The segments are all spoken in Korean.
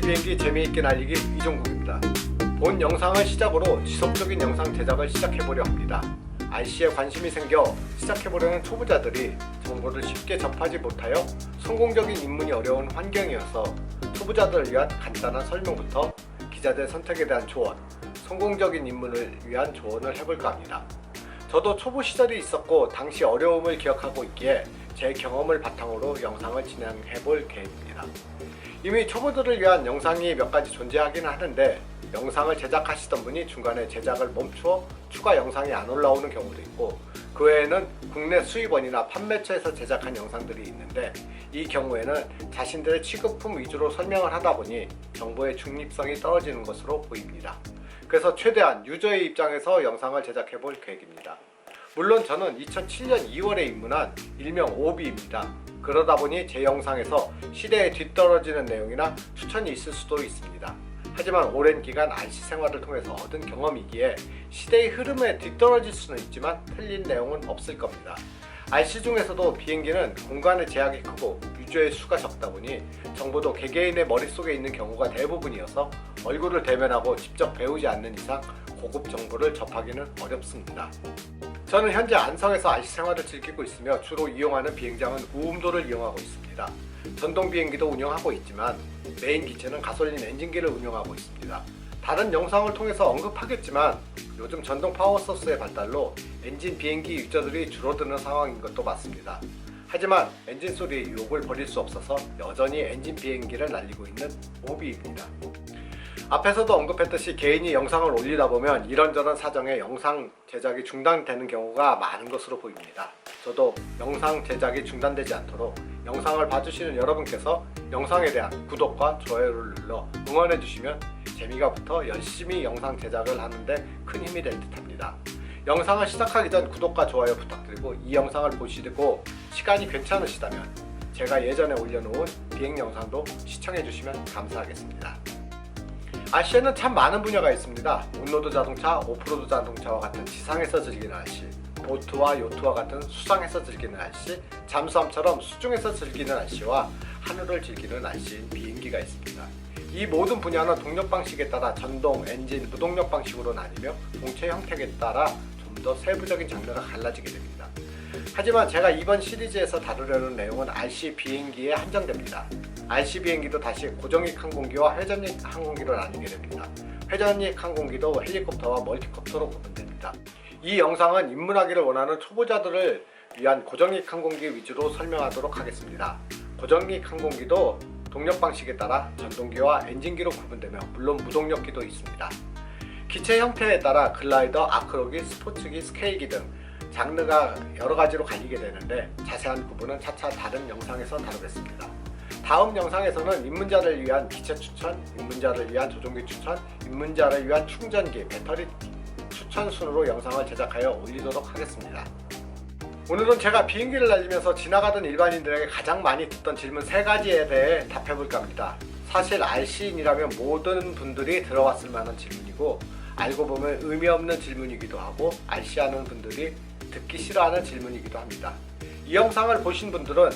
비행기 재미있게 날리기 이종국입니다. 본 영상을 시작으로 지속적인 영상 제작을 시작해보려 합니다. RC에 관심이 생겨 시작해보려는 초보자들이 정보를 쉽게 접하지 못하여 성공적인 입문이 어려운 환경이어서 초보자들을 위한 간단한 설명부터 기자재 선택에 대한 조언, 성공적인 입문을 위한 조언을 해볼까 합니다. 저도 초보 시절이 있었고 당시 어려움을 기억하고 있기에 제 경험을 바탕으로 영상을 진행해볼 계획입니다. 이미 초보들을 위한 영상이 몇 가지 존재하기는 하는데 영상을 제작하시던 분이 중간에 제작을 멈추어 추가 영상이 안 올라오는 경우도 있고, 그 외에는 국내 수입원이나 판매처에서 제작한 영상들이 있는데 이 경우에는 자신들의 취급품 위주로 설명을 하다 보니 정보의 중립성이 떨어지는 것으로 보입니다. 그래서 최대한 유저의 입장에서 영상을 제작해 볼 계획입니다. 물론 저는 2007년 2월에 입문한 일명 오비입니다. 그러다 보니 제 영상에서 시대에 뒤떨어지는 내용이나 추천이 있을 수도 있습니다. 하지만 오랜 기간 RC 생활을 통해서 얻은 경험이기에 시대의 흐름에 뒤떨어질 수는 있지만 틀린 내용은 없을 겁니다. RC 중에서도 비행기는 공간의 제약이 크고 유저의 수가 적다 보니 정보도 개개인의 머릿속에 있는 경우가 대부분이어서 얼굴을 대면하고 직접 배우지 않는 이상 고급 정보를 접하기는 어렵습니다. 저는 현재 안성에서 RC 생활을 즐기고 있으며 주로 이용하는 비행장은 우음도를 이용하고 있습니다. 전동 비행기도 운영하고 있지만 메인 기체는 가솔린 엔진기를 운영하고 있습니다. 다른 영상을 통해서 언급하겠지만 요즘 전동 파워소스의 발달로 엔진 비행기 유저들이 줄어드는 상황인 것도 맞습니다. 하지만 엔진 소리의 유혹을 버릴 수 없어서 여전히 엔진 비행기를 날리고 있는 오비입니다. 앞에서도 언급했듯이 개인이 영상을 올리다 보면 이런저런 사정에 영상 제작이 중단되는 경우가 많은 것으로 보입니다. 저도 영상 제작이 중단되지 않도록 영상을 봐주시는 여러분께서 영상에 대한 구독과 좋아요를 눌러 응원해주시면 재미가 붙어 열심히 영상 제작을 하는데 큰 힘이 될 듯합니다. 영상을 시작하기 전 구독과 좋아요 부탁드리고 이 영상을 보시고 시간이 괜찮으시다면 제가 예전에 올려놓은 비행 영상도 시청해주시면 감사하겠습니다. RC에는 참 많은 분야가 있습니다. 온로드 자동차, 오프로드 자동차와 같은 지상에서 즐기는 RC, 보트와 요트와 같은 수상에서 즐기는 RC, 잠수함처럼 수중에서 즐기는 RC와 하늘을 즐기는 RC인 비행기가 있습니다. 이 모든 분야는 동력 방식에 따라 전동, 엔진, 무동력 방식으로 나뉘며 동체 형태에 따라 좀 더 세부적인 장르가 갈라지게 됩니다. 하지만 제가 이번 시리즈에서 다루려는 내용은 RC 비행기에 한정됩니다. RC 비행기도 다시 고정익 항공기와 회전익 항공기로 나뉘게 됩니다. 회전익 항공기도 헬리콥터와 멀티콥터로 구분됩니다. 이 영상은 입문하기를 원하는 초보자들을 위한 고정익 항공기 위주로 설명하도록 하겠습니다. 고정익 항공기도 동력 방식에 따라 전동기와 엔진기로 구분되며 물론 무동력기도 있습니다. 기체 형태에 따라 글라이더, 아크로기, 스포츠기, 스케이기 등 장르가 여러 가지로 갈리게 되는데 자세한 부분은 차차 다른 영상에서 다루겠습니다. 다음 영상에서는 입문자를 위한 기체 추천, 입문자를 위한 조종기 추천, 입문자를 위한 충전기, 배터리 추천 순으로 영상을 제작하여 올리도록 하겠습니다. 오늘은 제가 비행기를 날리면서 지나가던 일반인들에게 가장 많이 듣던 질문 3가지에 대해 답해볼까 합니다. 사실 RC인이라면 모든 분들이 들어왔을 만한 질문이고 알고 보면 의미 없는 질문이기도 하고 RC하는 분들이 듣기 싫어하는 질문이기도 합니다. 이 영상을 보신 분들은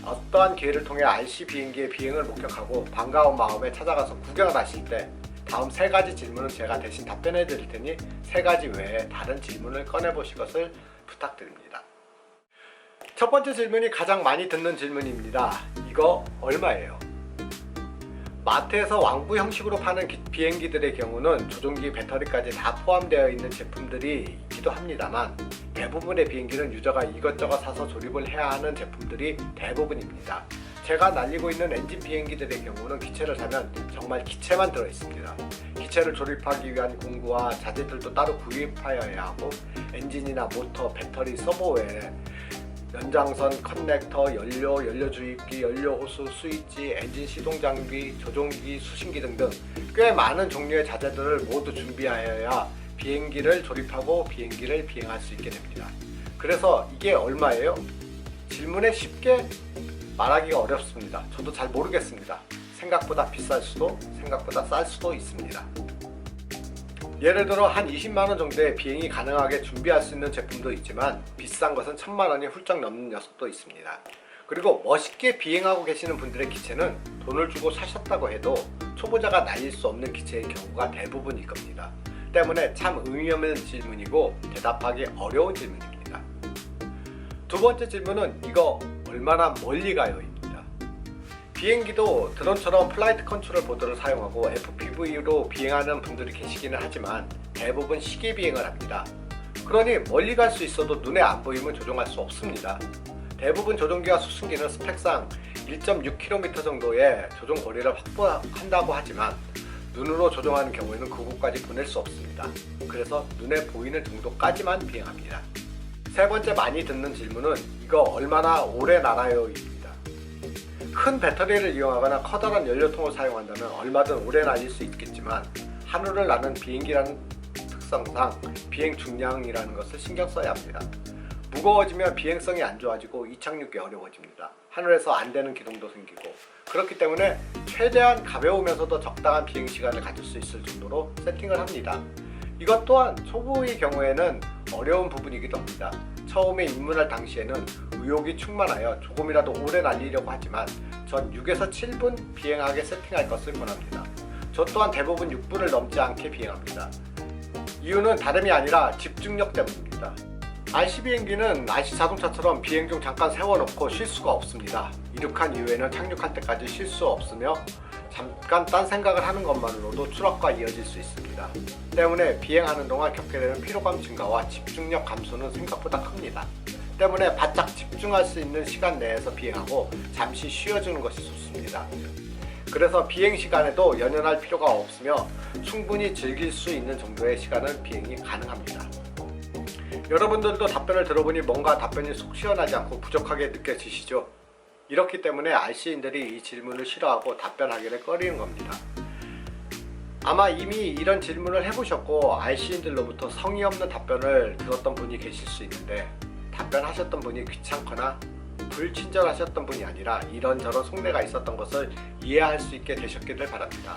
어떠한 기회를 통해 RC 비행기의 비행을 목격하고 반가운 마음에 찾아가서 구경을 하실 때 다음 3가지 질문은 제가 대신 답변해 드릴 테니 3가지 외에 다른 질문을 꺼내 보실 것을 부탁드립니다. 첫 번째 질문이 가장 많이 듣는 질문입니다. 이거 얼마예요? 마트에서 왕부 형식으로 파는 비행기들의 경우는 조종기, 배터리까지 다 포함되어 있는 제품들이 있기도 합니다만 대부분의 비행기는 유저가 이것저것 사서 조립을 해야 하는 제품들이 대부분입니다. 제가 날리고 있는 엔진 비행기들의 경우는 기체를 사면 정말 기체만 들어있습니다. 기체를 조립하기 위한 공구와 자재들도 따로 구입하여야 하고 엔진이나 모터, 배터리, 서버 외에 연장선, 커넥터, 연료 주입기, 연료 호수, 스위치, 엔진 시동 장비, 조종기, 수신기 등등 꽤 많은 종류의 자재들을 모두 준비하여야 비행기를 조립하고 비행기를 비행할 수 있게 됩니다. 그래서 이게 얼마예요? 질문에 쉽게 말하기가 어렵습니다. 저도 잘 모르겠습니다. 생각보다 비쌀 수도 생각보다 쌀 수도 있습니다. 예를 들어 한 20만원 정도의 비행이 가능하게 준비할 수 있는 제품도 있지만 비싼 것은 1000만원이 훌쩍 넘는 녀석도 있습니다. 그리고 멋있게 비행하고 계시는 분들의 기체는 돈을 주고 사셨다고 해도 초보자가 날릴 수 없는 기체인 경우가 대부분일 겁니다. 때문에 참 의미 없는 질문이고 대답하기 어려운 질문입니다. 두 번째 질문은 이거 얼마나 멀리 가요? 입니다. 비행기도 드론처럼 플라이트 컨트롤 보드를 사용하고 FPV로 비행하는 분들이 계시기는 하지만 대부분 시계 비행을 합니다. 그러니 멀리 갈 수 있어도 눈에 안 보이면 조종할 수 없습니다. 대부분 조종기와 수승기는 스펙상 1.6km 정도의 조종 거리를 확보한다고 하지만 눈으로 조종하는 경우에는 그곳까지 보낼 수 없습니다. 그래서 눈에 보이는 정도까지만 비행합니다. 세 번째 많이 듣는 질문은 이거 얼마나 오래 날아요? 입니다. 큰 배터리를 이용하거나 커다란 연료통을 사용한다면 얼마든 오래 날릴 수 있겠지만 하늘을 나는 비행기라는 특성상 비행 중량이라는 것을 신경 써야 합니다. 무거워지면 비행성이 안 좋아지고 이착륙이 어려워집니다. 하늘에서 안 되는 기동도 생기고 그렇기 때문에 최대한 가벼우면서도 적당한 비행 시간을 가질 수 있을 정도로 세팅을 합니다. 이것 또한 초보의 경우에는 어려운 부분이기도 합니다. 처음에 입문할 당시에는 의욕이 충만하여 조금이라도 오래 날리려고 하지만 전 6에서 7분 비행하게 세팅할 것을 권합니다. 저 또한 대부분 6분을 넘지 않게 비행합니다. 이유는 다름이 아니라 집중력 때문입니다. RC 비행기는 RC 자동차처럼 비행 중 잠깐 세워놓고 쉴 수가 없습니다. 이륙한 이후에는 착륙할 때까지 쉴 수 없으며 잠깐 딴 생각을 하는 것만으로도 추락과 이어질 수 있습니다. 때문에 비행하는 동안 겪게 되는 피로감 증가와 집중력 감소는 생각보다 큽니다. 때문에 바짝 집중할 수 있는 시간 내에서 비행하고 잠시 쉬어주는 것이 좋습니다. 그래서 비행 시간에도 연연할 필요가 없으며 충분히 즐길 수 있는 정도의 시간은 비행이 가능합니다. 여러분들도 답변을 들어보니 뭔가 답변이 속 시원하지 않고 부족하게 느껴지시죠? 이렇기 때문에 RC인들이 이 질문을 싫어하고 답변하기를 꺼리는 겁니다. 아마 이미 이런 질문을 해보셨고 RC인들로부터 성의 없는 답변을 들었던 분이 계실 수 있는데 답변하셨던 분이 귀찮거나 불친절하셨던 분이 아니라 이런저런 속내가 있었던 것을 이해할 수 있게 되셨기를 바랍니다.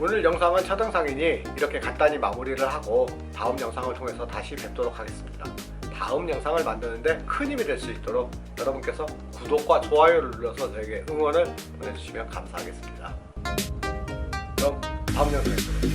오늘 영상은 첫영상이니 이렇게 간단히 마무리를 하고 다음 영상을 통해서 다시 뵙도록 하겠습니다. 다음 영상을 만드는데 큰 힘이 될 수 있도록 여러분께서 구독과 좋아요를 눌러서 저에게 응원을 보내주시면 감사하겠습니다. 그럼 다음 영상에 뵙겠습니다.